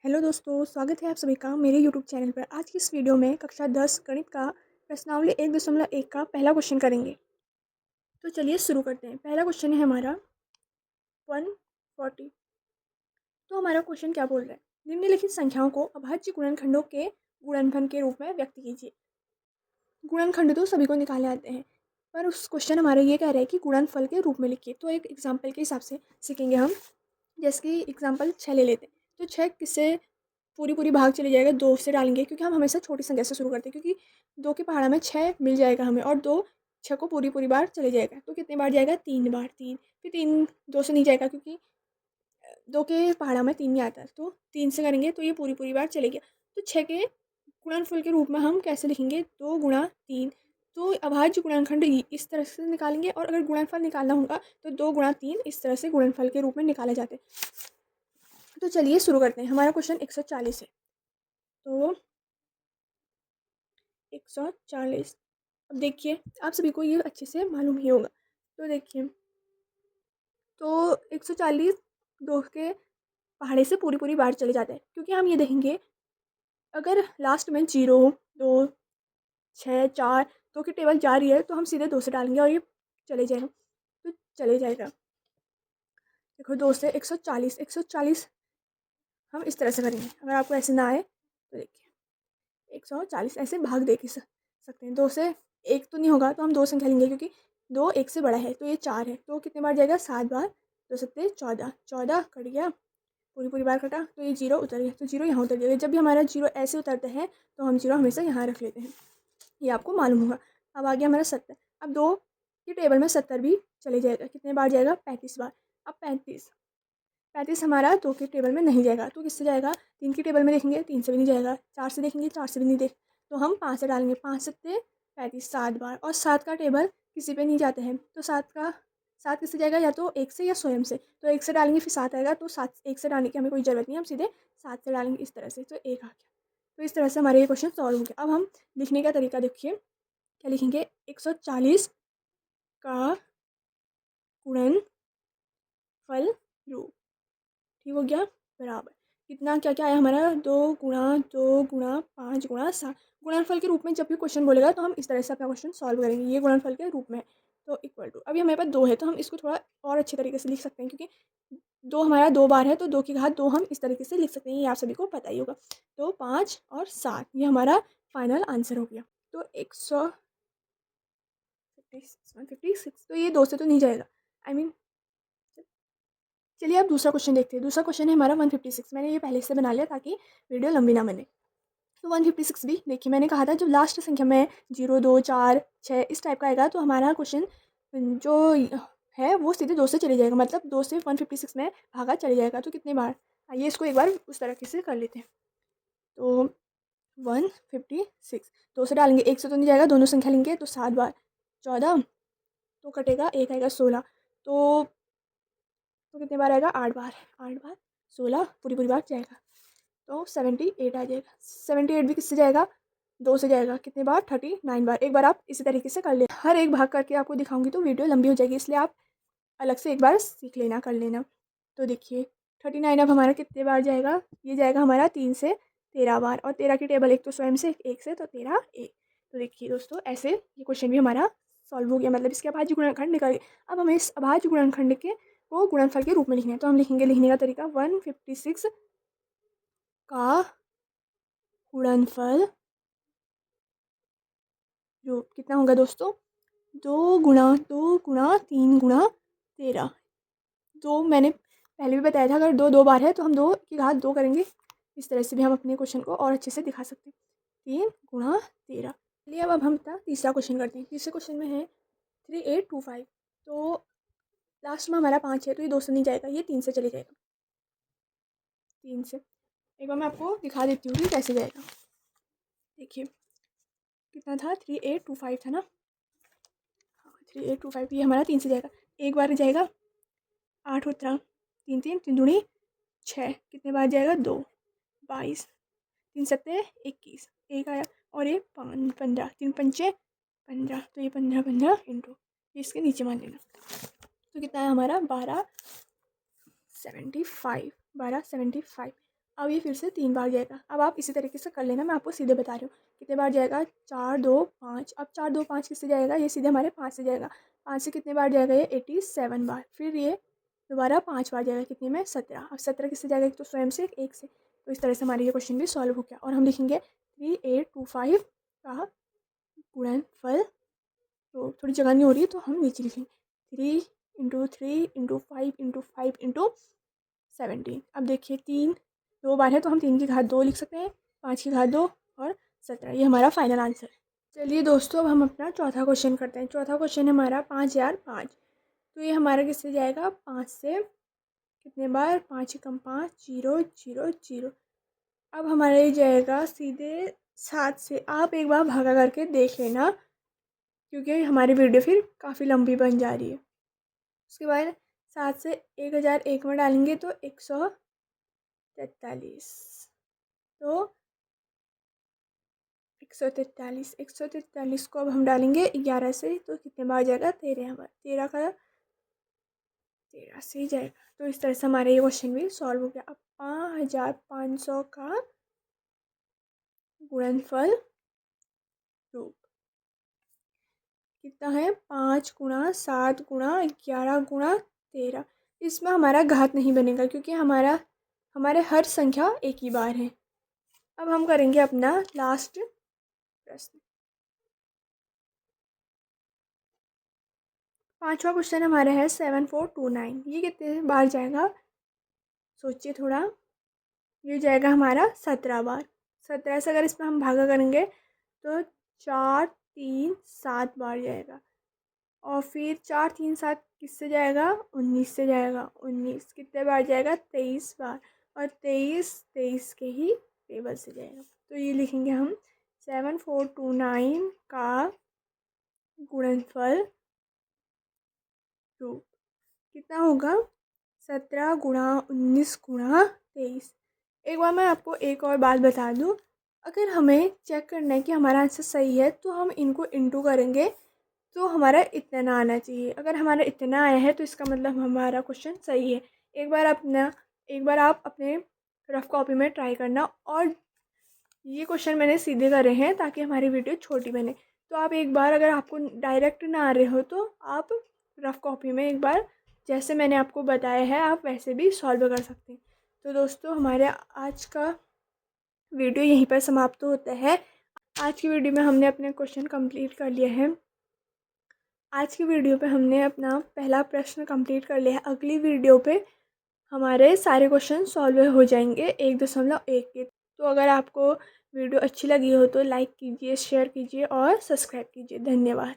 Hello दोस्तों, स्वागत है आप सभी का मेरे यूट्यूब चैनल पर। आज की इस वीडियो में कक्षा 10 गणित का प्रश्नावली 1.1 का पहला क्वेश्चन करेंगे। तो चलिए शुरू करते हैं। पहला क्वेश्चन है हमारा 140। तो हमारा क्वेश्चन क्या बोल रहा है, निम्नलिखित संख्याओं को अभाज्य गुणनखंडों के गुणनफल के रूप में व्यक्त कीजिए। गुणनखंड तो सभी को निकाले आते हैं, पर उस क्वेश्चन हमारा ये कह रहा है कि गुणनफल के रूप में लिखिए। तो एक एग्जाम्पल के हिसाब से सीखेंगे हम। जैसे कि एग्जाम्पल 6 ले लेते हैं। तो 6 किससे पूरी पूरी भाग चली जाएगा, 2 से डालेंगे, क्योंकि हम हमेशा छोटी संख्या से शुरू करते हैं, क्योंकि 2 के पहाड़ा में 6 मिल जाएगा हमें, और 2 6 को पूरी पूरी बार चले जाएगा। तो कितने बार जाएगा, 3 बार। 3 फिर 3 2 से नहीं जाएगा, क्योंकि 2 के पहाड़ा में 3 नहीं आता है। तो 3 से करेंगे तो ये पूरी पूरी बार चले गया। तो 6 के गुणनफल के रूप में हम कैसे लिखेंगे, 2 गुणा 3। तो अभाज्य गुणनखंड इस तरह से निकालेंगे, और अगर गुणनफल निकालना होगा तो 2 गुणा 3 इस तरह से गुणनफल के रूप में निकाले जाते हैं। तो चलिए शुरू करते हैं। हमारा क्वेश्चन 140 है। तो 140, अब देखिए आप सभी को ये अच्छे से मालूम ही होगा। तो देखिए, तो 140 2 के पहाड़े से पूरी पूरी बार चले जाते हैं, क्योंकि हम ये देखेंगे अगर लास्ट में 0 2 6 4 2 की टेबल जा रही है तो हम सीधे 2 से डालेंगे और ये चले जाएगा। तो चले जाएगा। देखो 2 से 140 हम इस तरह से करेंगे। अगर आपको ऐसे ना आए तो देखिए 140 ऐसे भाग दे के सकते हैं। 2 से 1 तो नहीं होगा, तो हम 2 संख्या लेंगे, क्योंकि 2 1 से बड़ा है। तो ये 4 है, तो कितने बार जाएगा, 7 बार। 2 सत्ते 14, 14 कट गया, पूरी पूरी बार कटा, तो ये 0 उतर गया। तो 0 यहाँ उतर जाएगा। जब भी हमारा 0 ऐसे उतरता है तो हम 0 हमेशा यहाँ रख लेते हैं, ये आपको मालूम होगा। अब आ गया हमारा 70। अब 2 की टेबल में 70 भी चले जाएगा। कितने बार जाएगा, 35 बार। अब 35 हमारा 2 की टेबल में नहीं जाएगा, तो किससे जाएगा, 3 की टेबल में देखेंगे, 3 से भी नहीं जाएगा। 4 से देखेंगे, 4 से भी नहीं तो हम 5 से डालेंगे। 5 सत्ते 35, 7 बार। और 7 का टेबल किसी पे नहीं जाते हैं, तो 7 किससे जाएगा, या तो 1 से या स्वयं से। तो 1 से डालेंगे फिर 7 आएगा, तो 7 1 से डालने की हमें कोई ज़रूरत नहीं है, हम सीधे 7 से डालेंगे इस तरह से। तो 1 आ गया। तो इस तरह से हमारे ये क्वेश्चन सॉल्व हो गया। अब हम लिखने का तरीका देखिए, क्या लिखेंगे, 140 का गुणनफल रूप, ठीक हो गया, बराबर कितना, क्या क्या आया हमारा, 2 गुणा 5 गुणा 7। गुणनफल के रूप में जब भी क्वेश्चन बोलेगा तो हम इस तरह से अपना क्वेश्चन सॉल्व करेंगे। ये गुणनफल के रूप में है, तो इक्वल टू, अभी हमारे पास 2 है तो हम इसको थोड़ा और अच्छे तरीके से लिख सकते हैं, क्योंकि 2 हमारा 2 बार है, तो 2 की घात 2 हम इस तरीके से लिख सकते हैं। ये आप सभी को पता ही होगा। तो 5 और 7 ये हमारा फाइनल आंसर हो गया। तो 156 तो ये 2 से तो नहीं जाएगा, आई मीन। चलिए अब दूसरा क्वेश्चन देखते हैं। दूसरा क्वेश्चन है हमारा 156। मैंने ये पहले से बना लिया ताकि वीडियो लंबी ना बने। तो 156 भी देखिए, मैंने कहा था जब लास्ट संख्या में 0 2 4 6 इस टाइप का आएगा तो हमारा क्वेश्चन जो है वो सीधे 2 से चले जाएगा, मतलब 2 से 156 में भागा चले जाएगा। तो कितने बार, आइए इसको एक बार उस तरीके से कर लेते हैं। तो 156 2 से डालेंगे, 1 से तो नहीं जाएगा, दोनों संख्या लेंगे तो 7 बार। 14 तो कटेगा, 1 आएगा 16। तो कितने बार आएगा, 8 बार। 8 बार 16 पूरी पूरी बार जाएगा, तो 78 आ जाएगा। 78 भी किससे जाएगा, 2 से जाएगा। कितने बार, 39 बार। एक बार आप इसी तरीके से कर लेना। हर एक भाग करके आपको दिखाऊंगी तो वीडियो लंबी हो जाएगी, इसलिए आप अलग से एक बार सीख लेना, कर लेना। तो देखिए 39 अब हमारा कितने बार जाएगा, ये जाएगा हमारा 3 से 13 बार। और 13 की टेबल एक तो स्वयं से, 1 से, तो 13 1। तो देखिए दोस्तों, ऐसे ये क्वेश्चन भी हमारा सॉल्व हो गया, मतलब इसके अभाज्य गुणनखंड निकल गए। अब हमें इस अभाज्य गुणनखंड के वो गुणनफल के रूप में लिखना है। तो हम लिखेंगे, लिखने का तरीका 156 का गुणनफल रूप कितना होगा दोस्तों, 2 गुणा 3 गुणा 13। दो मैंने पहले भी बताया था, अगर 2 2 बार है तो हम 2 की घात 2 करेंगे। इस तरह से भी हम अपने क्वेश्चन को और अच्छे से दिखा सकते हैं। 3 गुणा 13। चलिए अब हम अपना तीसरा क्वेश्चन करते हैं। तीसरे क्वेश्चन में है 3825। तो लास्ट में हमारा 5 है, तो ये 2 से नहीं जाएगा, ये 3 से चले जाएगा। 3 से एक बार मैं आपको दिखा देती हूँ कि कैसे जाएगा। देखिए कितना था, 3825 था ना, हाँ 3825, ये हमारा 3 से जाएगा। एक बार जाएगा, 8 उतरा, 3 3 3 दूनी 6, कितने बार जाएगा, 2 22, 3 सत्ते 21, एक आया, और ये 15, 3 पंचे 15, तो ये 15 15 इंटू इसके नीचे मान लेना। तो कितना है हमारा, 1275। अब ये फिर से 3 बार जाएगा। अब आप इसी तरीके से कर लेना, मैं आपको सीधे बता रही हूँ कितने बार जाएगा। 4 2 5। अब 4 2 5 किससे जाएगा, ये सीधे हमारे 5 से जाएगा। 5 से कितने बार जाएगा, ये 87 बार। फिर ये दोबारा 5 बार जाएगा, कितने में, 17। अब 17 किससे जाएगा, एक तो स्वयं से, एक से। तो इस तरह से हमारा ये क्वेश्चन भी सॉल्व हो गया। और हम लिखेंगे 3825 का गुणनफल। तो थोड़ी जगह नहीं हो रही है तो हम नीचे लिखेंगे 3 × 3 × 5 × 5 × 17। अब देखिए 3 2 बार है तो हम 3 की घात 2 लिख सकते हैं, 5 की घात 2 और 17। ये हमारा फाइनल आंसर। चलिए दोस्तों, अब हम अपना चौथा क्वेश्चन करते हैं। चौथा क्वेश्चन है हमारा 5005। तो ये हमारा किससे जाएगा, 5 से कितने बार, 5 एकम 5, 0 0 0। अब हमारा ये जाएगा सीधे 7 से। आप एक बार भागा करके देख लेना क्योंकि हमारी वीडियो फिर काफ़ी लंबी बन जा रही है। उसके बाद 7 से 1001 में डालेंगे तो 143। तो 143 को अब हम डालेंगे 11 से तो कितने बार जाएगा, 13 बार। 13 का 13 से ही जाएगा। तो इस तरह से हमारा ये क्वेश्चन भी सॉल्व हो गया। अब 5500 का गुणनफल रूप कितना है, 5 × 7 × 11 × 13। इसमें हमारा घात नहीं बनेगा क्योंकि हमारे हर संख्या एक ही बार है। अब हम करेंगे अपना लास्ट प्रश्न। 5वां क्वेश्चन हमारा है 7429। ये कितने बार जाएगा, सोचिए थोड़ा। ये जाएगा हमारा 17 बार। 17 से अगर इसमें हम भागा करेंगे तो 4 3 7 बार जाएगा। और फिर 4 3 7 किससे जाएगा, 19 से जाएगा। 19 कितने बार जाएगा, 23 बार। और 23 के ही टेबल से जाएगा। तो ये लिखेंगे हम 7429 का गुणनफल रूप कितना होगा, 17 × 19 × 23। एक बार मैं आपको एक और बात बता दूं, अगर हमें चेक करना है कि हमारा आंसर सही है तो हम इनको इंटू करेंगे तो हमारा इतना आना चाहिए। अगर हमारा इतना आया है तो इसका मतलब हमारा क्वेश्चन सही है। एक बार आप अपने रफ कॉपी में ट्राई करना। और ये क्वेश्चन मैंने सीधे करे हैं ताकि हमारी वीडियो छोटी बने। तो आप एक बार, अगर आपको डायरेक्ट ना आ रहे हो तो आप रफ कॉपी में एक बार जैसे मैंने आपको बताया है आप वैसे भी सॉल्व कर सकते हैं। तो दोस्तों, हमारे आज का वीडियो यहीं पर समाप्त होता है। आज की वीडियो में हमने अपने क्वेश्चन कंप्लीट कर लिए हैं। आज की वीडियो पे हमने अपना पहला प्रश्न कंप्लीट कर लिया है। अगली वीडियो पे हमारे सारे क्वेश्चन सॉल्व हो जाएंगे 1.1 के। तो अगर आपको वीडियो अच्छी लगी हो तो लाइक कीजिए, शेयर कीजिए और सब्सक्राइब कीजिए। धन्यवाद।